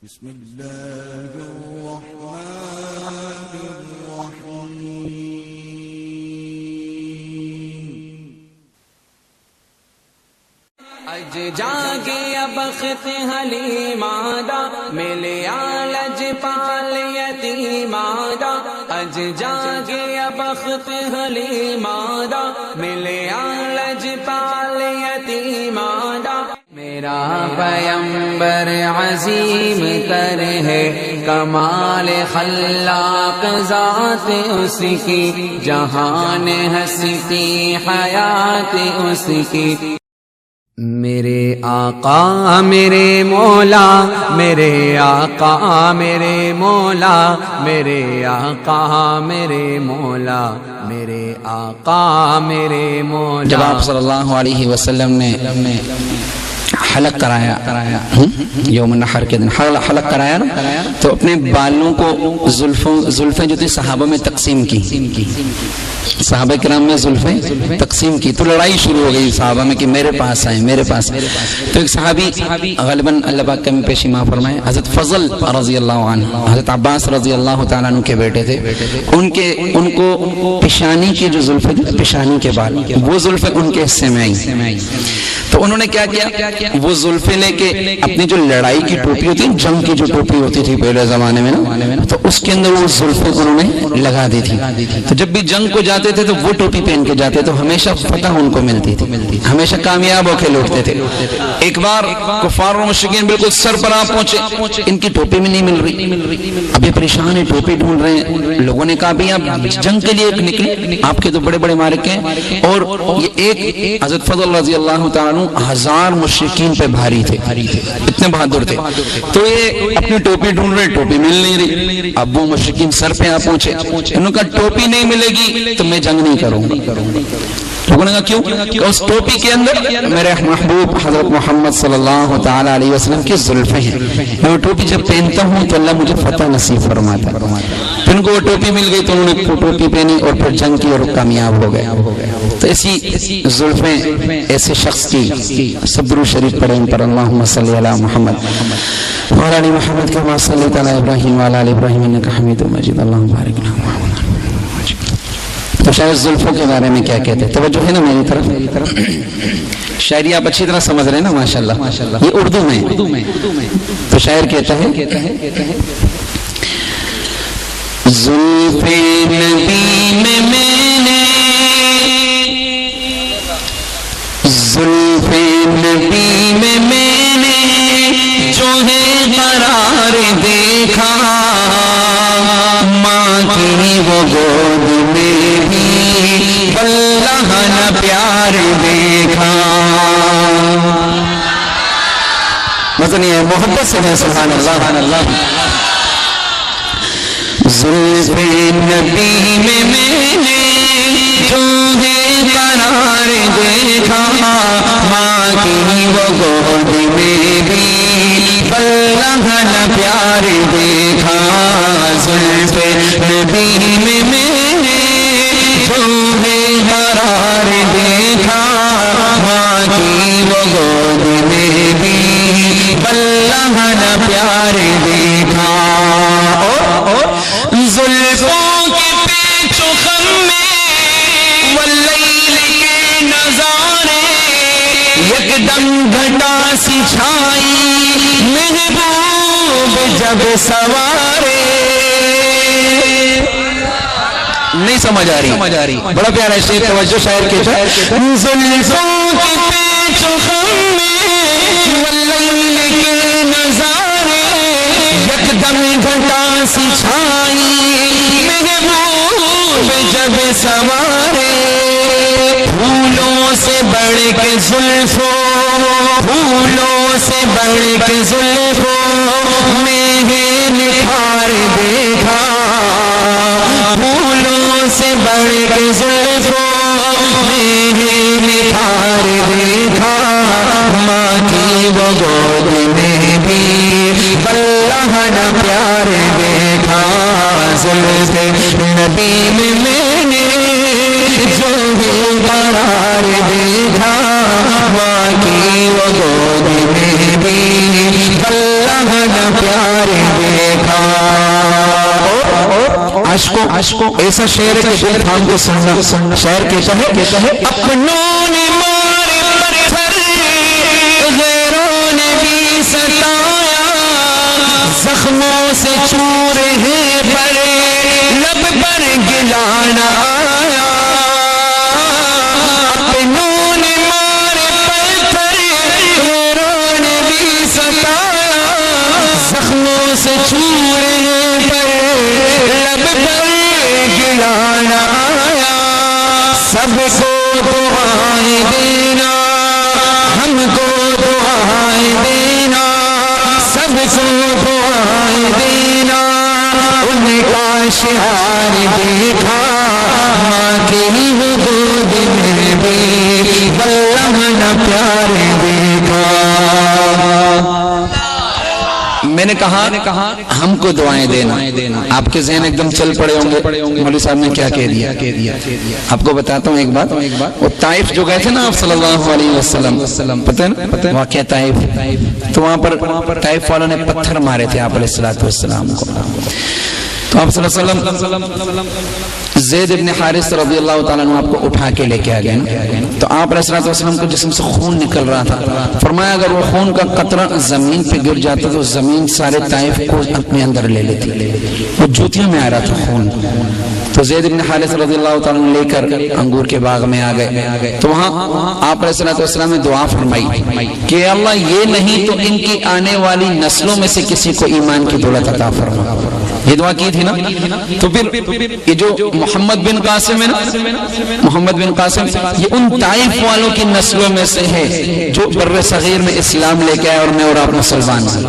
بسم الله الرحمن الرحيم اج جاگیا بخت حلیمادا ملیا لجپال یتیمادا اج جاگیا بخت حلیمادا ملیا لجپال یتیمادا میرا پیمبر عظیم تر ہے کمال خلاق ذات اس کی جہان ہستی حیات اس کی میرے آقا میرے مولا میرے آقا میرے مولا میرے آقا میرے مولا میرے آقا میرے مولا. جب آپ صلی اللہ علیہ وسلم نے حلق کرایا یوم النحر کے دن حلق کرایا نا تو اپنے بالوں کو زلفیں جو تھی صحابہ میں تقسیم کی صحابہ کرام میں زلفیں تقسیم کی تو لڑائی شروع ہو گئی صحابہ میں کہ میرے پاس آئیں میرے پاس. تو ایک صحابی غالباً اللہ پاک کا میں پیشی معاف فرمائے حضرت فضل رضی اللہ عنہ حضرت عباس رضی اللہ تعالیٰ عنہ کے بیٹے تھے. ان کو پیشانی کی جو زلفیں تھی پیشانی کے بال وہ زلفیں ان کے حصے میں آئی تو انہوں نے کیا کیا وہ زلفیں لے کے اپنی جو لڑائی کی ٹوپی ہوتی ہے جنگ کی جو ٹوپی ہوتی تھی پہلے زمانے میں نا تو اس کے اندر وہ زلفیں انہوں نے لگا دی تھی. تو جب بھی جنگ کو جاتے تھے تو وہ ٹوپی پہن کے جاتے تو ہمیشہ فتح ان کو ملتی تھی ہمیشہ کامیاب ہو کے لوٹتے تھے. ایک بار کفار و مشرکین بالکل سر پر آ پہنچے ان کی ٹوپی میں نہیں مل رہی اب یہ پریشان ہے ٹوپی ڈھونڈ رہے ہیں. لوگوں نے کہا بھی آپ جنگ کے لیے نکلے آپ کے تو بڑے بڑے مارک ہیں اور یہ ایک حضرت فضل رضی اللہ تعالیٰ عنہ 1000 مشرکین پہ بھاری تھے اتنے بہادر تھے. تو یہ اپنی ٹوپی ڈھونڈ رہے ٹوپی مل نہیں رہی. اب وہ مشرکین سر پہ آ پہنچے انہوں نے کہا ٹوپی نہیں ملے گی تو میں جنگ نہیں کروں گا. لوگوں نے کہا کیوں کہ اس ٹوپی کے اندر میرے محبوب حضرت محمد صلی اللہ تعالیٰ علیہ وسلم کی زلفیں ہیں میں وہ ٹوپی جب پہنتا ہوں تو اللہ مجھے فتح نصیب فرماتا ہے. پھر ان کو وہ ٹوپی مل گئی تو انہوں نے ٹوپی پہنی اور پھر جنگ کی اور کامیاب ہو گئے. تو ایسی زلفیں ایسے شخص کی سب درود شریف پڑھیں ان پر اللہم صلی علی محمد وعلی آل محمد کما صلیت علی ابراہیم وعلی آل ابراہیم انک حمید مجید اللہم بارک علی محمد. تو شاید زلفوں کے بارے میں کیا کہتے ہیں توجہ ہے نا میری طرف شاعری آپ اچھی طرح سمجھ رہے ہیں نا ماشاءاللہ یہ اردو میں تو شاعر کہتا ہے زلف نبی میں نے زلف نبی میں نے جو ہے قرار دیکھا ماں کی وہ گود میں بھی اللہ نہ پیار دیکھا. مطلب یہ محبت سے ہے سبحان اللہ. زلف نبی میں نے جو ہے قرار دیکھا ماں کی وہ گود میں بھی اللہ نہ پیار دیکھا. زلف نبی میں جو ہے قرار دیکھا ماں کی وہ گود میں بھی اللہ نہ پیار دیکھا. زلفوں کے پیچ و خم میں واللیل کے نظارے یکدم گھٹا سی چھائی محبوب جب سوارے. نہیں سمجھ آ رہی بڑا پیارا شعر توجہ شاعر کے زلفوں کے پیچ و خم میں واللیل کے نظارے یکدم گھٹا سی چھائی محبوب جب سوارے. پھولوں سے بڑھ کے زلفوں پھولوں سے بڑھ کے زلفوں میں ہے نکھار دیکھا پھولوں سے بڑھ کے زلفوں میں ہے نکھار دیکھا ماں کی وہ گود میں بھی اللہ نہ پیار دیکھا. زلف نبی میں نے جو ہے قرار دیکھا ماں کی وہ گود میں بھی اللہ نہ پیار عشق کو ایسا شعر ہے کہ دل تھام کے سننا. شاعر کہتا ہے اپنوں نے مارے پتھر غیروں نے بھی ستایا, زخموں سے چور ہے پر لب پر گلانا آیا. اپنوں نے مارے پتھر غیروں نے بھی ستایا, زخموں سے چور ہے پر لب پر گلانا آیا. سب کو دعائیں دینا, ہم کو دعائیں دینا, سب کو دعائیں دینا. ان کا شعار دیکھا ماں کی حدود میں بھی, واللہ نہ پیار دیکھا. میں نے کہا ہم کو دعائیں دینا. آپ کے ذہن ایک دم چل پڑے ہوں گے مولوی صاحب نے کیا کہہ دیا. آپ کو بتاتا ہوں ایک بات. وہ طائف جو گئے تھے نا آپ صلی اللہ علیہ وسلم, پتہ ہے واقعہ طائف, تو وہاں پر طائف والوں نے پتھر مارے تھے آپ علیہ السلام کو. تو آپ صلی اللہ علیہ وسلم زید ابن حارث رضی اللہ تعالیٰ عنہ آپ کو اٹھا کے لے کے آگئے. تو آپ علیہ السلام کو جسم سے خون نکل رہا تھا. فرمایا اگر وہ خون کا قطرہ زمین پہ گر جاتا تو زمین سارے طائف کو اپنے اندر لے لیتی. وہ جوتیوں میں آ رہا تھا خون. تو زید ابن حارث رضی اللہ تعالیٰ عنہ لے کر انگور کے باغ میں آ گئے. تو وہاں آپ علیہ السلام نے دعا فرمائی کہ اللہ یہ نہیں تو ان کی آنے والی نسلوں میں سے کسی کو ایمان کی دولت عطا فرما. یہ دعا کی تھی نا. تو پھر یہ جو محمد بن قاسم ہے نا, محمد بن قاسم یہ ان طائف والوں کی نسلوں میں سے ہے جو بر صغیر میں اسلام لے کے آئے اور میں اور آپ مسلمان ہیں.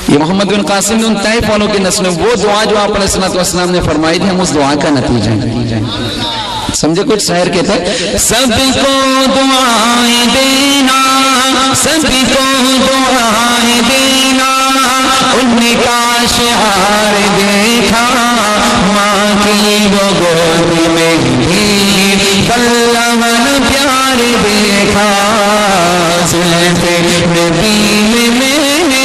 یہ محمد بن قاسم ان طائف والوں کی نسلوں, وہ دعا جو آپ علیہ السلام نے فرمائی تھی, ہم اس دعا کا نتیجہ ہے. سمجھے کچھ شاعر کہتا ہے سب کو دعائیں دینا, سب کو دعائیں دینا, ان کا شعار دیکھا ماں کی وہ گود میں بھی, واللہ پیار دیکھا. زلف نبی میں نے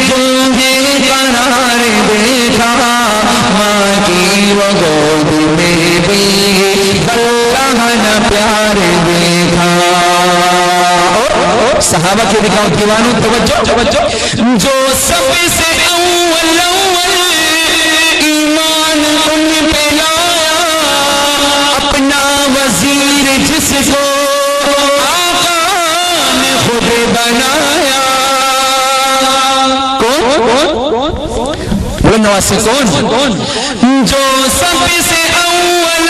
جو ہے قرار دیکھا ماں کی وہ گود میں بھی, واللہ پیار دیکھا. صحابہ کے دکھاؤ دیوانوں توجہ, جو سب سے اول ایمان ان پہ لایا, اپنا وزیر جس کو آقا نے خود بنایا. کون نواسی کون جو سب سے اول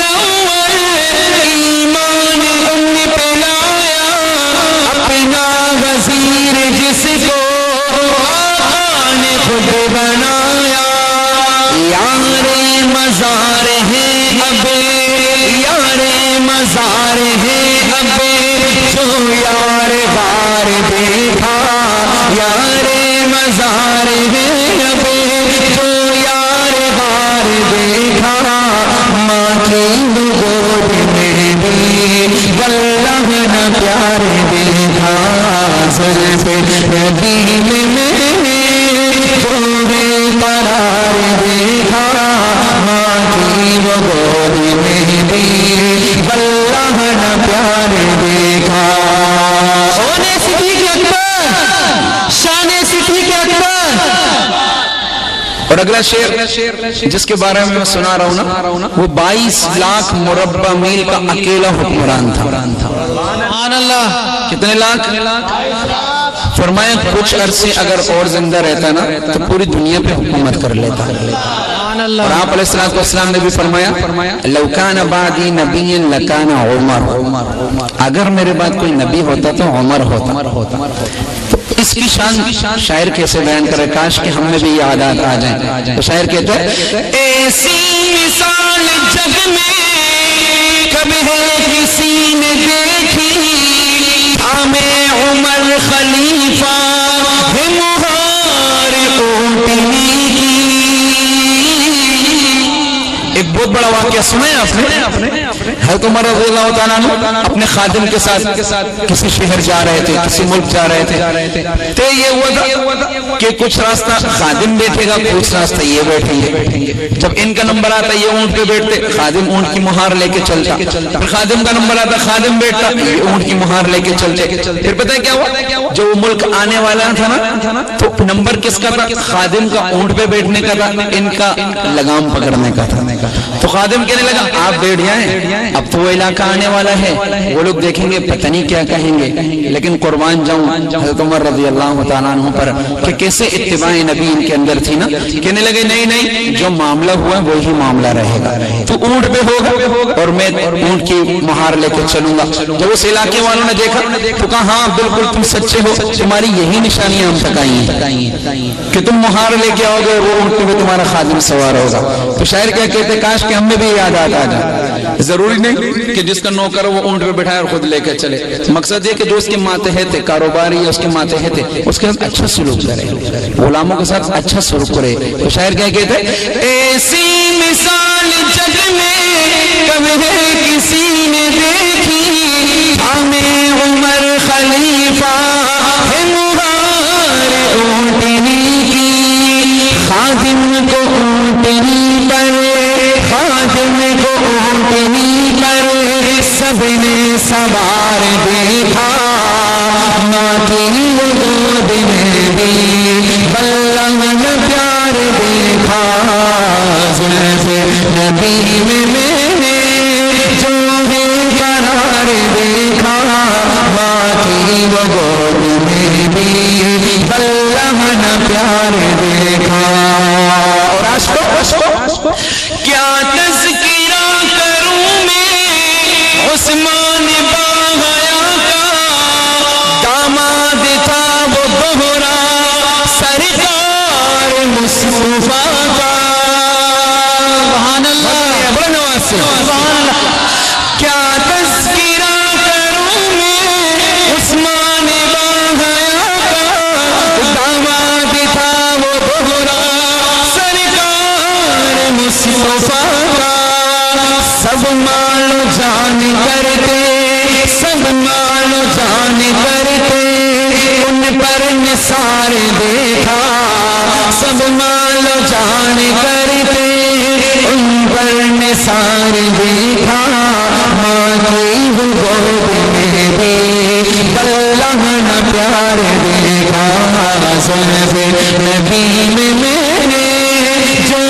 ایمان ان پہ لایا, اپنا وزیر جس کو آقا نے خود بنایا. یار مزار ہے اب, یار مزار ہے اب, جو یار غار دیکھا, یار مزار ہے اب, جو یار غار دیکھا ماں کی گود میں بھی, واللہ نہ پیار دیکھا. زلف نبی میں جو ہے قرار دیکھا ماں کی وہ گود میں بھی, واللہ نہ پیار دیکھا. شان صدیق اکبر, شان صدیق اکبر. اور اگلا شعر جس کے بارے میں سنا رہا ہوں نا, وہ 22 لاکھ مربع میل کا اکیلا حکمران تھا. سبحان اللہ. کتنے لاکھ؟ فرمایا کچھ عرصے اگر اور زندہ رہتا نا تو پوری دنیا پہ حکومت کر لیتا. اور آپ علیہ السلام نے بھی فرمایا لو کان بعدی نبی لکان عمر, اگر میرے بعد کوئی نبی ہوتا تو عمر ہوتا. اس کی شان شاعر کیسے بیان کرے, کاش کہ ہم میں بھی یہ عادات آ جائیں. تو شاعر کہتا ہے ایسی مثال جگ میں کبھی ہے کسی نے دیکھی, ہمیں عمر خلیفہ ہے مہار اونٹنی کی. ایک بہت بڑا واقعہ سنا ہے آپ نے. حضرت عمر رضی اللہ تعالیٰ عنہ اپنے خادم کے ساتھ کسی شہر جا رہے تھے، کسی ملک جا رہے تھے، تو یہ ہوا تھا کہ کچھ راستہ خادم بیٹھے گا، کچھ راستہ یہ بیٹھیں گے۔ جب ان کا نمبر آتا یہ اونٹ پہ بیٹھتے، خادم اونٹ کی مہار لے کے چلتا، پھر خادم کا نمبر آتا خادم بیٹھتا، یہ اونٹ کی مہار لے کے چلتے۔ پھر پتہ ہے کیا ہوا؟ جو وہ ملک آنے والا تھا نا، تو نمبر کس کا تھا؟ خادم کا اونٹ پہ بیٹھنے کا تھا، ان کا لگام پکڑنے کا تھا۔ تو خادم کہنے لگا آپ بیٹھ جائیں، اب تو وہ علاقہ آنے والا ہے، وہ لوگ دیکھیں گے پتہ نہیں کیا کہیں گے، لیکن قربان جاؤں حضرت عمر رضی اللہ تعالیٰ عنہ پر کہ کیسے اتباع نبی ان کے اندر تھی نا، کہنے لگے نہیں جو معاملہ ہوا وہی معاملہ رہے گا، تو اونٹ پہ ہوگا اور میں اونٹ کی مہار لے کے چلوں گا۔ جب اس علاقے والوں نے دیکھا تو کہا ہاں بالکل تم سچے ہو، تمہاری یہی نشانیاں ہم تک آئی ہیں کہ تم مہار لے کے آؤ گے، وہ اونٹ پہ تمہارا خادم سوار ہوگا۔ تو شاعر کیا کہتے کاش کہ ہمیں بھی یاد آ جائے، ضروری نہیں کہ جس کا نوکر وہ اونٹ پہ بٹھائے اور خود لے کے چلے، مقصد یہ کہ جو اس کے ماتحت کاروباری یا اس کے ماتحت اس کے ساتھ اچھا سلوک کرے، غلاموں کے ساتھ اچھا سلوک کرے۔ تو شاعر کیا کہتے ایسی مثال جگ میں کبھی کسی نے دیکھی، ہمیں عمر خلیفہ ہے مغار اونٹنی کی، خادم کو اونٹنی پر، خادم کو اونٹنی پر سب نے سوار دیکھا، ماں کی گود میں بھی بلغ نے پیار دیکھا، زلف نبی میں جو ہے قرار دیکھا، ماں کی گود میں بھی بلغ نے پیار دیکھا۔ اور عاشقوں کیا تذکرہ کروں میں عثمان باغیا کا، داماد تھا وہ دوہرا سرکار مصطفیٰ کا، سبحان اللہ، بڑا نواز سے سبحان اللہ۔ کیا تذکرہ کروں میں عثمان باغیا کا، داماد تھا وہ دوہرا سرکار مصطفیٰ کا، سب مال و جان کرتے، سب مال و جان کرتے، ان پر نثار دیکھا، سب مال و جان کرتے، ان پر نثار دیکھا، ماں کی گود میں بھی بلغ نہ پیار دیکھا، زلف نبی میں میں نے جو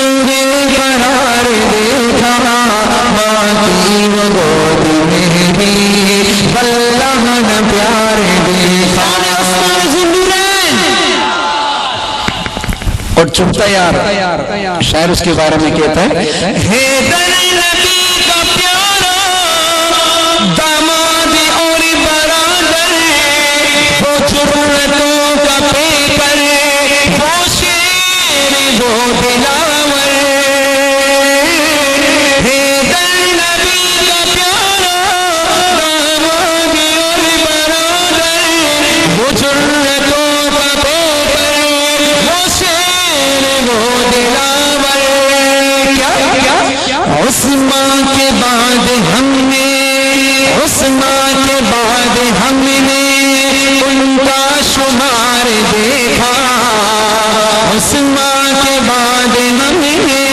قرار دیکھا، ماں کی گود میں بھی بلغ نہ پیار دیکھا۔ اور چپتا یار شاعر اس کے بارے میں کہتا ہے حیدر نبی کا پیارا داماد اور برادر، وہ ضرورتوں کا پیکر، وہ شیر وہ دلاور، حیدر نبی کا پیارا داماد اور برادر، وہ ضرورتوں کا پیکر، وہ شیر وہ دلاور۔ عثمان کے بعد ہم نے، عثمان کے بعد ہم نے ان کا شمار دیکھا، عثمان کے بعد ہم نے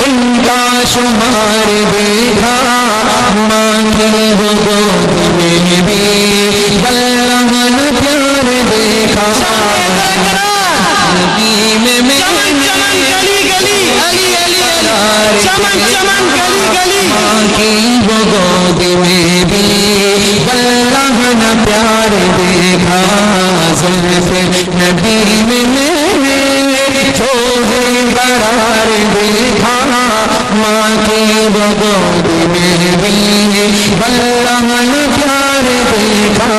ان کا شمار دیکھا، ماں کی گود میں بھی بلغ نہ پیار دیکھا، نبی میں ماں کی گود میں بھی بلغ نہ پیار دیکھا، زلف نبی میں جو ہے قرار دیکھا، ماں کی گود میں بھی بلغ نہ پیار دیکھا،